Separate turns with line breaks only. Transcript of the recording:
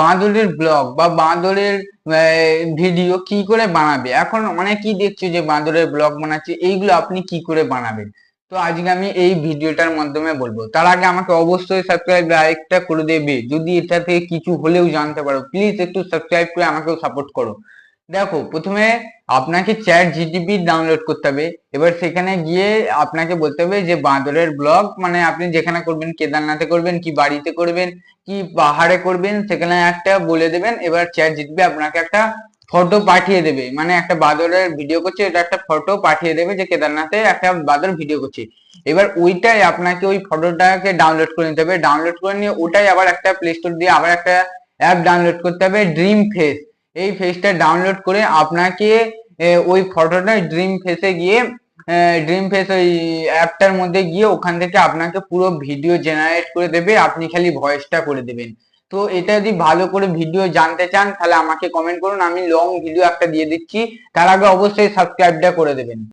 বাঁদরের blog বা বাঁদরের video কি করে বানাবে। এখন অনেকেই দেখছো যে বাঁদরের ব্লগ বানাচ্ছে, এইগুলো আপনি কি করে বানাবেন। তো আজকে আমি এই ভিডিওটার মাধ্যমে বলবো। তার আগে আমাকে অবশ্যই সাবস্ক্রাইব লাইকটা করে দেবে, যদি এটা থেকে কিছু হলেও জানতে পারো। প্লিজ একটু সাবস্ক্রাইব করে আমাকেও সাপোর্ট করো। দেখো, প্রথমে আপনাকে চ্যাট জিটিপি ডাউনলোড করতে হবে। এবার সেখানে গিয়ে আপনাকে বলতে হবে যে বাঁদরের ব্লগ, মানে আপনি যেখানে করবেন, কেদারনাথে করবেন কি বাড়িতে করবেন কি পাহাড়ে করবেন, সেখানে একটা বলে দেবেন। এবার চ্যাট জিটিপি আপনাকে একটা ফটো পাঠিয়ে দেবে, মানে একটা বাঁদরের ভিডিও করছে, এটা একটা ফটো পাঠিয়ে দেবে যে কেদারনাথে একটা বাঁদর ভিডিও করছে। এবার ওইটাই আপনাকে, ওই ফটোটাকে ডাউনলোড করে নিতে হবে। ডাউনলোড করে নিয়ে ওটাই আবার একটা প্লে স্টোর দিয়ে আবার একটা অ্যাপ ডাউনলোড করতে হবে, ড্রিম ফেস। এই ফেসটা ডাউনলোড করে আপনাকে ওই ফটোটা ড্রিম ফেসে গিয়ে, ড্রিম ফেস ওই অ্যাপটার মধ্যে গিয়ে ওখান থেকে আপনাকে পুরো ভিডিও জেনারেট করে দেবে, আপনি খালি ভয়েসটা করে দেবেন। তো এটা যদি ভালো করে ভিডিও জানতে চান তাহলে আমাকে কমেন্ট করুন, আমি লং ভিডিও একটা দিয়ে দিচ্ছি। তার আগে অবশ্যই সাবস্ক্রাইবটা করে দেবেন।